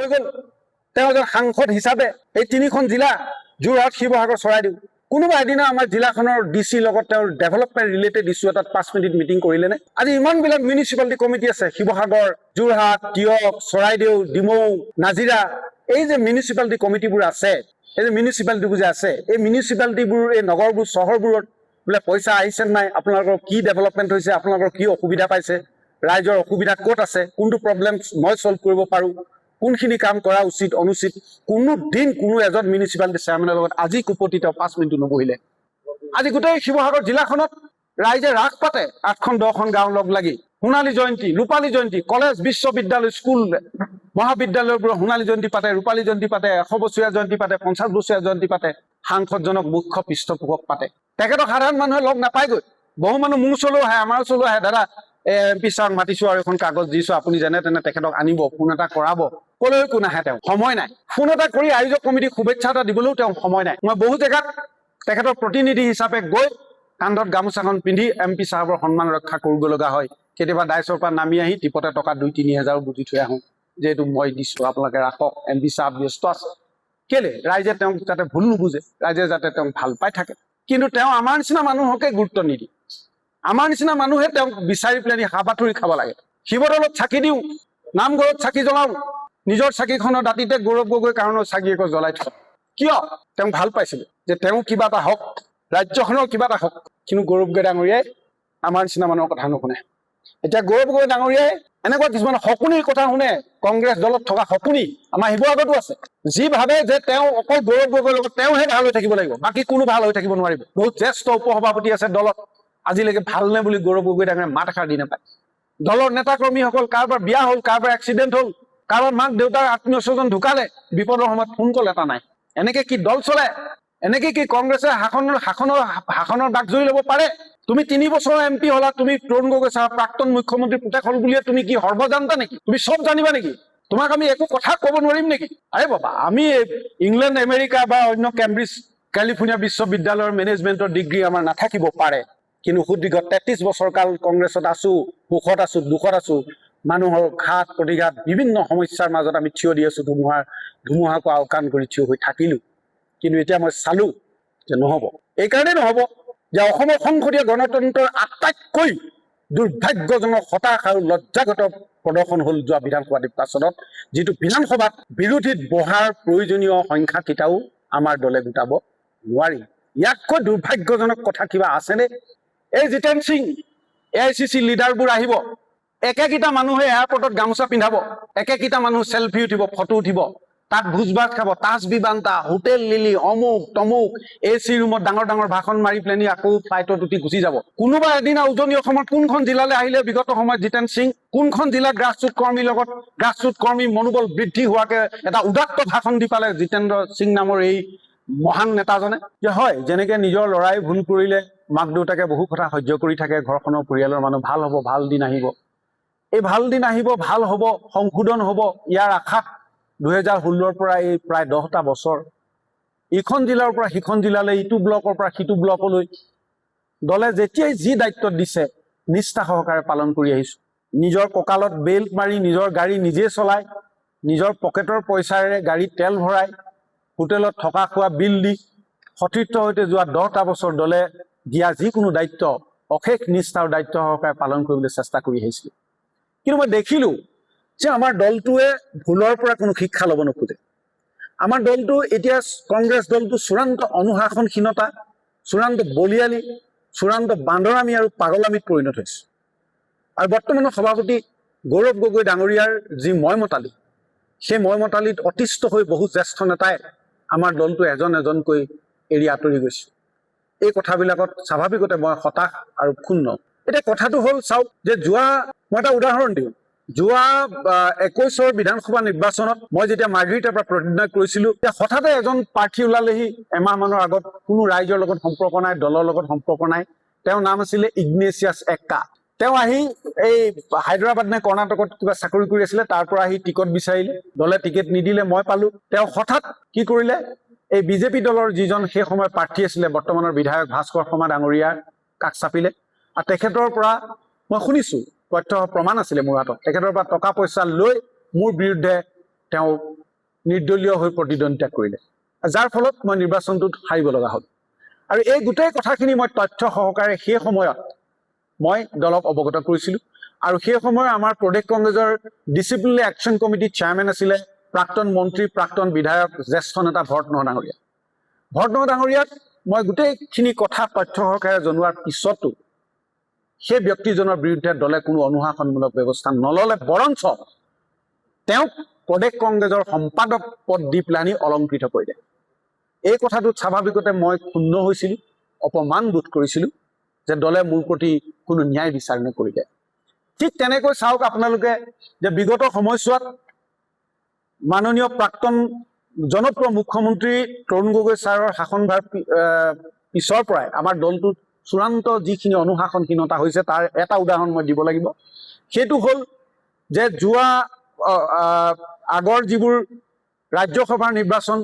হৈ গ'ল তেওঁ এজন সাংসদ হিচাপে এই তিনিখন জিলা যোৰহাট শিৱসাগৰ চৰাইদেউ কোনোবা এদিনা আমাৰ জিলাখনৰ ডিচিৰ লগত তেওঁৰ ডেভেলপমেণ্ট ৰিলেটেড ইছ্যু এটাত 5 মিনিট মিটিং কৰিলেনে আজি ইমানবিলাক মিউনিচিপালিটি কমিটি আছে শিৱসাগৰ যোৰহাট তিয়ক চৰাইদেউ ডিমৌ নাজিৰা এই যে মিউনিচিপালিটি কমিটিবোৰ আছে এই যে মিউনিচিপালিটিবোৰ যে আছে এই মিউনিচিপালিটিবোৰ এই নগৰবোৰ চহৰবোৰত বোলে পইচা আহিছে নাই আপোনালোকৰ কি ডেভেলপমেণ্ট হৈছে আপোনালোকৰ কি অসুবিধা পাইছে ৰাইজৰ অসুবিধা ক'ত আছে কোনটো প্ৰব্লেম মই সলভ কৰিব পাৰোঁ কোনখিনি কাম কৰা উচিত অনুচিত কোনো দিন কোনো এজন মিউনিচিপালিটি চেয়াৰমেনৰ লগত আজি কুপতি তেওঁ 5 মিনিট নবহিলে আজি গোটেই শিৱসাগৰ জিলাখনত ৰাইজে ৰাস পাতে 8খন 10খন গাঁও লগ লাগি সোণালী জয়ন্তী ৰূপালী জয়ন্তী কলেজ বিশ্ববিদ্যালয় স্কুল মহাবিদ্যালয়বোৰ সোণালী জয়ন্তী পাতে ৰূপালী জয়ন্তী পাতে 100 বছৰীয়া জয়ন্তী পাতে 50 বছৰীয়া জয়ন্তী পাতে সাংসদজনক মুখ্য পৃষ্ঠপোষক পাতে তেখেতক সাধাৰণ মানুহে লগ নাপায়গৈ বহু মানুহ মোৰ ওচৰলৈ আহে আমাৰ ওচৰলৈ আহে দাদা এমপি ছাৰক মাতিছো আৰু এখন কাগজ দিছো আপুনি যেনে তেনে তেখেতক আনিব ফোন এটা কৰাব কলৈ কোন আহে তেওঁ সময় নাই ফোন এটা কৰি আয়োজক কমিটিক শুভেচ্ছা এটা দিবলৈও তেওঁ সময় নাই মই বহু জেগাত তেখেতৰ প্ৰতিনিধি হিচাপে গৈ কান্ধত গামোচাখন পিন্ধি এমপি সাহেবৰ সন্মান ৰক্ষা কৰিব লগা হয় কেতিয়াবা ডাইচৰ পৰা নামি আহি টিপতে টকা 2-3 হাজাৰ বুজি থৈ আহোঁ যে এইটো মই দিছো আপোনালোকে ৰাখক এমপি সাহেব ব্যস্ত আছে কেলে ৰাইজে তেওঁক যাতে ভুল নুবুজে ৰাইজে যাতে তেওঁক ভাল পাই থাকে কিন্তু তেওঁ আমাৰ নিচিনা মানুহকে গুৰুত্ব নিদিয়ে আমাৰ নিচিনা মানুহে তেওঁক বিচাৰি পেলাই হাবাথুৰি খাব লাগে শিৱদৌলত চাকি দিওঁ নামঘৰত চাকি জ্বলাওঁ নিজৰ চাকিখনৰ দাঁতিতে গৌৰৱ গগৈ কাৰণৰ চাকি একো জ্বলাই থয় কিয় তেওঁক ভাল পাইছিলে যে তেওঁ কিবা এটা হওক ৰাজ্যখনৰ কিবা এটা হওক কিন্তু গৌৰৱ গগৈ ডাঙৰীয়াই আমাৰ নিচিনা মানুহৰ কথা নুশুনে এতিয়া গৌৰৱ গগৈ ডাঙৰীয়াই এনেকুৱা কিছুমান শকুনিৰ কথা শুনে কংগ্ৰেছ দলত থকা শকুনি আমাৰ শিৱসাগৰতো আছে যি ভাবে যে তেওঁ অকল গৌৰৱ গগৈৰ লগত তেওঁহে ভাল হৈ থাকিব লাগিব বাকী কোনো ভাল হৈ থাকিব নোৱাৰিব বহুত জ্যেষ্ঠ উপসভাপতি আছে দলত আজিলৈকে ভালনে বুলি গৌৰৱ গগৈ ডাঙৰীয়াই মাত এষাৰ দি নাপায় দলৰ নেতাকৰ্মীসকল কাৰোবাৰ বিয়া হ'ল কাৰোবাৰ এক্সিডেণ্ট হ'ল কাৰোবাৰ মাক দেউতাৰ আত্মীয় স্বজন ঢুকালে বিপদৰ সময়ত ফোন কল এটা নাই এনেকে কি দল চলে এনেকে কি কংগ্ৰেছে শাসনৰ বাক জুৰি ল'ব পাৰে তুমি 3 বছৰ এমপি হলা তুমি তৰুণ গগৈ ছাৰ প্ৰাক্তন মুখ্যমন্ত্ৰী পুতেক হল বুলিয়ে তুমি কি সৰ্বজান্তা নেকি তুমি সব জানিবা নেকি তোমাক আমি একো কথা ক'ব নোৱাৰিম নেকি আৰে বাবা আমি ইংলেণ্ড আমেৰিকা বা অন্য কেম্ব্ৰিজ কেলিফৰ্ণিয়া বিশ্ববিদ্যালয়ৰ মেনেজমেণ্টৰ ডিগ্ৰী আমাৰ নাথাকিব পাৰে কিন্তু সুদীৰ্ঘ 33 বছৰ কাল কংগ্ৰেছত আছো সুখত আছো দুখত আছো মানুহৰ ঘাত প্ৰতিঘাত বিভিন্ন সমস্যাৰ মাজত আমি থিয় দি আছো ধুমুহাকো আওকাণ কৰি থিয় হৈ থাকিলো কিন্তু এতিয়া মই চালো যে নহব এই কাৰণে নহব যে অসমৰ সংসদীয় গণতন্ত্ৰৰ আটাইতকৈ দুৰ্ভাগ্যজনক হতাশ আৰু লজ্জাগত প্ৰদৰ্শন হ'ল যোৱা বিধানসভা নিৰ্বাচনত যিটো বিধানসভাত বিৰোধীত বহাৰ প্ৰয়োজনীয় সংখ্যা কেইটাও আমাৰ দলে গোটাব নোৱাৰি ইয়াতকৈ দুৰ্ভাগ্যজনক কথা কিবা আছেনে এই জিতেন সিং AICC লিডাৰবোৰ আহিব একেকিটা মানুহে এয়াৰপৰ্টত গামোচা পিন্ধাব একেকিটা মানুহ সেলফি উঠিব ফটো উঠিব তাত ভোজ ভাত খাব তাজ বিবান্তা হোটেল লিলি অমুক তমুক AC ৰুমত ডাঙৰ ডাঙৰ ভাষণ মাৰি প্লেনি আকৌ ফ্লাইটত উঠি গুচি যাব কোনোবা এদিনা উজনি অসমত কোনখন জিলালৈ আহিলে বিগত সময়ত জিতেন সিং কোনখন জিলা গ্ৰাছৰুট কৰ্মীৰ লগত গ্ৰাছৰুট কৰ্মী মনোবল বৃদ্ধি হোৱাকে এটা উদাত্ত ভাষণ দি পালে জিতেন্দ্ৰ সিং নামৰ এই মহান নেতাজনে যে হয় যেনেকে নিজৰ লৰাই ভুল কৰিলে মাক দেউতাকে বহু কথা সহ্য কৰি থাকে ঘৰখনৰ পৰিয়ালৰ মানুহ ভাল হ'ব ভাল দিন আহিব এই ভাল দিন আহিব ভাল হ'ব সংশোধন হ'ব ইয়াৰ আশাত 2016 পৰা এই প্ৰায় 10টা বছৰ ইখন জিলাৰ পৰা সিখন জিলালৈ ইটো ব্লকৰ পৰা সিটো ব্লকলৈ দলে যেতিয়াই যি দায়িত্ব দিছে নিষ্ঠা সহকাৰে পালন কৰি আহিছো নিজৰ ককালত বেল্ট মাৰি নিজৰ গাড়ী নিজে চলাই নিজৰ পকেটৰ পইচাৰে গাড়ী তেল ভৰাই হোটেলত থকা খোৱা বিল দি সতীৰ্থ হৈতে যোৱা 10টা বছৰ দলে দিয়া যিকোনো দায়িত্ব অশেষ নিষ্ঠা আৰু দায়িত্ব সহকাৰে পালন কৰিবলৈ চেষ্টা কৰি আহিছিল কিন্তু মই দেখিলো যে আমাৰ দলটোৱে ভুলৰ পৰা কোনো শিক্ষা ল'ব নোখোজে আমাৰ দলটো এতিয়া কংগ্ৰেছ দলটো চূড়ান্ত অনুশাসনহীনতা চূড়ান্ত বলিয়ালি চূড়ান্ত বান্দৰামি আৰু পাগলামিত পৰিণত হৈছে আৰু বৰ্তমানৰ সভাপতি গৌৰৱ গগৈ ডাঙৰীয়াৰ যি ময়মতালি সেই ময়মতালিত অতিষ্ঠ হৈ বহু জ্যেষ্ঠ নেতাই আমাৰ দলটো এজন এজনকৈ এৰি আঁতৰি গৈছে এই কথাবিলাকত স্বাভাৱিকতে মই হতাশ আৰু ক্ষুণ্ণ এতিয়া কথাটো হ'ল চাওক যে মই এটা উদাহৰণ দিওঁ যোৱা 21ৰ বিধানসভা নিৰ্বাচনত মই যেতিয়া মাৰ্ঘেৰিটাৰ পৰা প্ৰতিদ্বন্দ্বিতা কৰিছিলো হঠাতে এজন প্ৰাৰ্থী ওলালেহি এমাহ মানৰ আগত কোনো ৰাইজৰ লগত সম্পৰ্ক নাই দলৰ লগত সম্পৰ্ক নাই তেওঁৰ নাম আছিলে ইগনেচিয়াছ এক্কা তেওঁ আহি এই হায়দৰাবাদ নে কৰ্ণাটকত কিবা চাকৰি কৰি আছিলে তাৰ পৰা আহি টিকট বিচাৰিলে দলে টিকট নিদিলে মই পালো তেওঁ হঠাৎ কি কৰিলে এই বিজেপি দলৰ যিজন সেই সময়ৰ প্ৰাৰ্থী আছিলে বৰ্তমানৰ বিধায়ক ভাস্কৰ শৰ্মা ডাঙৰীয়াৰ কাষ চাপিলে আৰু তেখেতৰ পৰা মই শুনিছো তথ্য প্ৰমাণ আছিলে মোৰ হাতত তেখেতৰ পৰা টকা পইচা লৈ মোৰ বিৰুদ্ধে তেওঁ নিৰ্দলীয় হৈ প্ৰতিদ্বন্দ্বিতা কৰিলে, যাৰ ফলত মই নিৰ্বাচনটোত হাৰিব লগা হ'ল। আৰু এই গোটেই কথাখিনি মই তথ্য সহকাৰে সেই সময়ত মই দলক অৱগত কৰিছিলোঁ। আৰু সেই সময়ত আমাৰ প্ৰদেশ কংগ্ৰেছৰ ডিচিপ্লিনাৰী একশ্যন কমিটিৰ চেয়াৰমেন আছিলে প্ৰাক্তন মন্ত্ৰী, প্ৰাক্তন বিধায়ক, জ্যেষ্ঠ নেতা ভৰতনহ ডাঙৰীয়া। ভৰতনহ ডাঙৰীয়াক মই গোটেইখিনি কথা তথ্য সহকাৰে জনোৱাৰ পিছতো সেই ব্যক্তিজনৰ বিৰুদ্ধে দলে কোনো অনুশাসনমূলক ব্যৱস্থা নললে, বৰঞ্চ তেওঁক প্ৰদেশ কংগ্ৰেছৰ সম্পাদক পদ দি পেলানি অলংকৃত কৰিলে। এই কথাটোত স্বাভাৱিকতে মই ক্ষুণ্ণ হৈছিলোঁ, অপমান বোধ কৰিছিলোঁ যে দলে মোৰ প্ৰতি কোনো ন্যায় বিচাৰ নকৰিলে। ঠিক তেনেকৈ চাওক আপোনালোকে যে বিগত সময়ছোৱাত মাননীয় প্ৰাক্তন জনপ্ৰিয় মুখ্যমন্ত্ৰী তৰুণ গগৈ ছাৰৰ শাসনভাৰ পিছৰ পৰাই আমাৰ দলটোত চূড়ান্ত যিখিনি অনুশাসনহীনতা হৈছে তাৰ এটা উদাহৰণ মই দিব লাগিব। সেইটো হ'ল যে যোৱা আগৰ যিবোৰ ৰাজ্যসভাৰ নিৰ্বাচন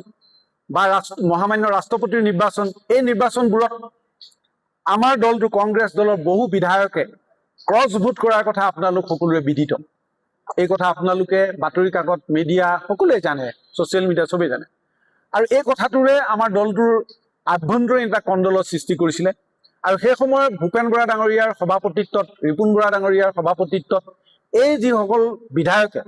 বা মহামান্য ৰাষ্ট্ৰপতিৰ নিৰ্বাচন, এই নিৰ্বাচনবোৰত আমাৰ দলটো কংগ্ৰেছ দলৰ বহু বিধায়কে ক্ৰছ ভোট কৰাৰ কথা আপোনালোক সকলোৱে বিদিত। এই কথা আপোনালোকে বাতৰি কাকত, মিডিয়া সকলোৱে জানে, ছ'চিয়েল মিডিয়া চবেই জানে। আৰু এই কথাটোৰে আমাৰ দলটোৰ আভ্যন্তৰীণ এটা কণ্ডলৰ সৃষ্টি কৰিছিলে। আৰু সেই সময়ত ভূপেন বৰা ডাঙৰীয়াৰ সভাপতিত্বত, ৰিপুণ বৰা ডাঙৰীয়াৰ সভাপতিত্বত এই যিসকল বিধায়কে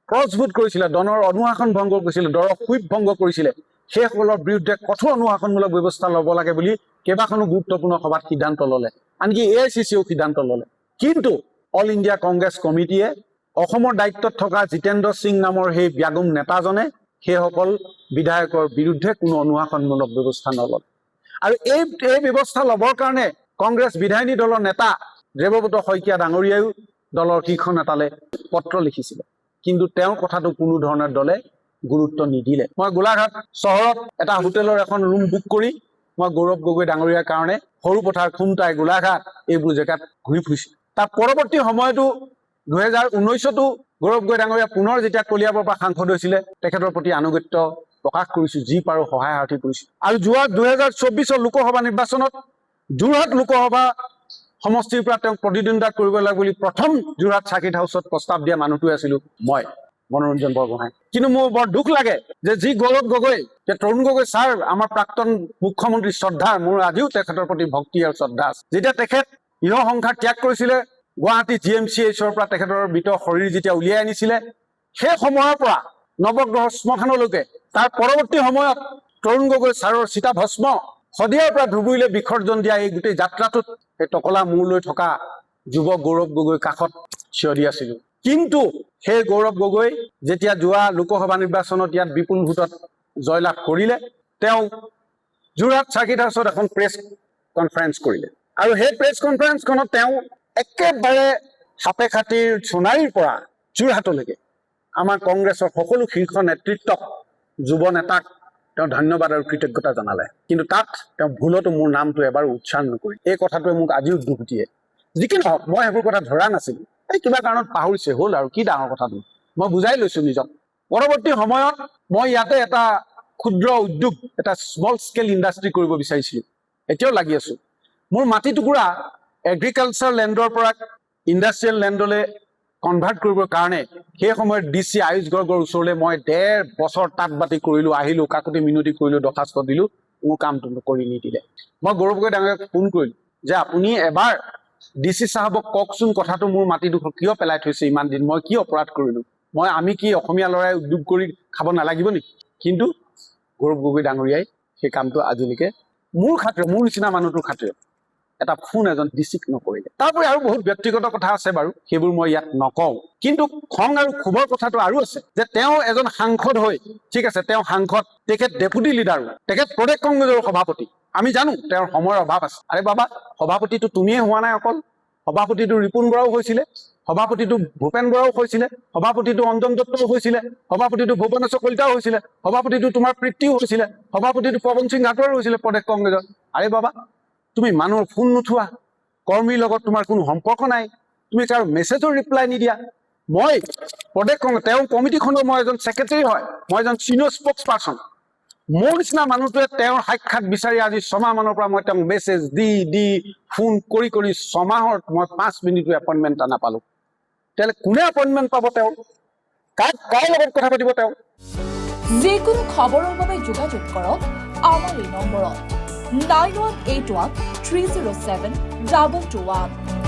ক্ৰছ ভোট কৰিছিলে, দলৰ অনুশাসন ভংগ কৰিছিলে, দলৰ হুইপ ভংগ কৰিছিলে, সেইসকলৰ বিৰুদ্ধে কঠোৰ অনুশাসনমূলক ব্যৱস্থা ল'ব লাগে বুলি কেইবাখনো গুৰুত্বপূৰ্ণ সভাত সিদ্ধান্ত ল'লে, আনকি AICCও সিদ্ধান্ত ল'লে। কিন্তু অল ইণ্ডিয়া কংগ্ৰেছ কমিটিয়ে অসমৰ দায়িত্বত থকা জিতেন্দ্ৰ সিং নামৰ সেই ব্যাগুম নেতাজনে সেইসকল বিধায়কৰ বিৰুদ্ধে কোনো অনুশাসনমূলক ব্যৱস্থা নললে। আৰু এই ব্যৱস্থা ল'বৰ কাৰণে কংগ্ৰেছ বিধায়িনী দলৰ নেতা দেৱব্ৰত শইকীয়া ডাঙৰীয়াইও দলৰ শীৰ্ষ নেতালৈ পত্ৰ লিখিছিলে, কিন্তু তেওঁৰ কথাটো কোনো ধৰণৰ দলে গুৰুত্ব নিদিলে। মই গোলাঘাট চহৰত এটা হোটেলৰ এখন ৰুম বুক কৰি মই গৌৰৱ গগৈ ডাঙৰীয়াৰ কাৰণে সৰুপথাৰ, খুমটাই, গোলাঘাট এইবোৰ জেগাত ঘূৰি ফুৰিছিলোঁ। তাৰ পৰৱৰ্তী সময়তো 2019তো গৌৰৱ গগৈ ডাঙৰীয়া পুনৰ যেতিয়া কলিয়াবৰৰ পৰা সাংসদ হৈছিলে, তেখেতৰ প্ৰতি আনুগত্য প্ৰকাশ কৰিছোঁ, যি পাৰোঁ সহায় সাৰথি কৰিছোঁ। আৰু যোৱা 2024 লোকসভা নিৰ্বাচনত যোৰহাট লোকসভা সমষ্টিৰ পৰা তেওঁক প্ৰতিদ্বন্দ্বিতা কৰিব লাগে বুলি প্ৰথম যোৰহাট চাৰ্কিট হাউচত প্ৰস্তাৱ দিয়া মানুহটোৱে আছিলোঁ মই, মনোৰঞ্জন বৰগোহাঁই। কিন্তু মোৰ বৰ দুখ লাগে যে যি গৌৰৱ গগৈ, যে তৰুণ গগৈ ছাৰ আমাৰ প্ৰাক্তন মুখ্যমন্ত্ৰী শ্ৰদ্ধাৰ, মোৰ আজিও তেখেতৰ প্ৰতি ভক্তি আৰু শ্ৰদ্ধা আছে। যেতিয়া তেখেত ইহ সংসাৰ ত্যাগ কৰিছিলে, গুৱাহাটী GMCHৰ পৰা তেখেতৰ মৃত শৰীৰ যেতিয়া উলিয়াই আনিছিলে, সেই সময়ৰ পৰা নৱগ্ৰহ শ্মশানলৈকে তাৰ পৰৱৰ্তী সময়ত তৰুণ গগৈ ছাৰৰ চিতাভস্ম শদিয়াৰ পৰা ধুবুৰীলৈ বিসৰ্জন দিয়া এই গোটেই যাত্ৰাটোত সেই টকলা মূৰ লৈ থকা যুৱক গৌৰৱ গগৈ কাষত থিয় দি আছিলোঁ। কিন্তু সেই গৌৰৱ গগৈ যেতিয়া যোৱা লোকসভা নিৰ্বাচনত ইয়াত বিপুল ভোটত জয়লাভ কৰিলে, তেওঁ যোৰহাট চাৰ্কিট হাউচত এখন প্ৰেছ কনফাৰেন্স কৰিলে। আৰু সেই প্ৰেছ কনফাৰেন্সখনত তেওঁ একেবাৰে সাপে খাতিৰ সোণাৰীৰ পৰা যোৰহাটলৈকে আমাৰ কংগ্ৰেছৰ সকলো শীৰ্ষ নেতৃত্বক, যুৱ নেতাক তেওঁ ধন্যবাদ আৰু কৃতজ্ঞতা জনালে। কিন্তু তাত তেওঁ ভুলতো মোৰ নামটো এবাৰ উচ্চাৰণ নকৰি, এই কথাটোৱে মোক আজিও দুখ দিয়ে। যি কি নহওক, মই সেইবোৰ কথা ধৰা নাছিলোঁ, এই কিবা কাৰণত পাহৰিছে, হ'ল আৰু কি ডাঙৰ কথাটো, মই বুজাই লৈছোঁ নিজক। পৰৱৰ্তী সময়ত মই ইয়াতে এটা ক্ষুদ্ৰ উদ্যোগ, এটা স্মল স্কেল ইণ্ডাষ্ট্ৰী কৰিব বিচাৰিছিলোঁ, এতিয়াও লাগি আছোঁ। মোৰ মাটি টুকুৰা এগ্ৰিকালচাৰ লেণ্ডৰ পৰা ইণ্ডাষ্ট্ৰিয়েল লেণ্ডলৈ কনভাৰ্ট কৰিবৰ কাৰণে সেই সময়ত DC আয়ুষ গৰ্গৰ ওচৰলৈ মই 1.5 বছৰ তাঁত বাতি কৰিলোঁ, আহিলোঁ, কাকতি মিনতি কৰিলোঁ, দৰ্খাস্ত দিলোঁ, মোৰ কামটো কৰি নিদিলে। মই গৌৰৱ গগৈ ডাঙৰীয়াক ফোন কৰিলোঁ যে আপুনি এবাৰ DC চাহাবক কওকচোন কথাটো, মোৰ মাটিডোখৰ কিয় পেলাই থৈছে ইমান দিন, মই কি অপৰাধ কৰিলোঁ, আমি কি অসমীয়া ল'ৰাই উদ্যোগ কৰি খাব নালাগিব নেকি? কিন্তু গৌৰৱ গগৈ ডাঙৰীয়াই সেই কামটো আজিলৈকে মোৰ খাতিৰত, মোৰ নিচিনা মানুহটোৰ খাতিৰত এটা ফোন এজন ডিচিক নকৰিলে। তাৰপৰি আৰু বহুত ব্যক্তিগত কথা আছে বাৰু, সেইবোৰ মই ইয়াত নকওঁ। কিন্তু খং আৰু ক্ষোভৰ কথাটো আৰু আছে যে তেওঁ এজন সাংসদ হৈ, ঠিক আছে তেওঁ সাংসদ, তেখেত ডেপুটি লিডাৰো, তেখেত প্ৰদেশ কংগ্ৰেছৰ সভাপতি, আমি জানো তেওঁৰ সময়ৰ অভাৱ আছে। আৰে বাবা, সভাপতিটো তুমিয়ে হোৱা নাই অকল, সভাপতিটো ৰিপুণ বৰাও হৈছিলে, সভাপতিটো ভূপেন বৰাও হৈছিলে, সভাপতিটো অঞ্জন দত্তও হৈছিলে, সভাপতিটো ভুৱনেশ্বৰ কলিতাও হৈছিলে, সভাপতিটো তোমাৰ প্ৰীতিও হৈছিলে, সভাপতিটো পৱন সিং ঘাটোৱাৰো হৈছিলে প্ৰদেশ কংগ্ৰেছৰ। আৰে বাবা, তুমি মানুহৰ ফোন নুঠোৱা, কৰ্মীৰ লগত তোমাৰ কোনো সম্পৰ্ক নাই, তুমি তাৰ মেছেজৰ ৰিপ্লাই নিদিয়া। মই প্ৰদেশ কংগ্ৰেছ, তেওঁৰ কমিটিখনৰ মই এজন ছেক্ৰেটাৰী হয়, মই এজন চিনিয়ৰ স্পক্স পাৰ্চন। মোৰ নিচিনা মানুহটোৱে তেওঁৰ সাক্ষাৎ বিচাৰি আজি 6 মাহ মানৰ পৰা মই তেওঁক মেছেজ দি ফোন কৰি 6 মাহত মই 5 মিনিটো এপইণ্টমেণ্ট এটা নাপালোঁ। তেতিয়াহ'লে কোনে এপইণ্টমেণ্ট পাব? তেওঁ কাৰ লগত কথা পাতিব? তেওঁ যিকোনো খবৰৰ বাবে যোগাযোগ কৰক আমাৰ এই নম্বৰত 9181 307 221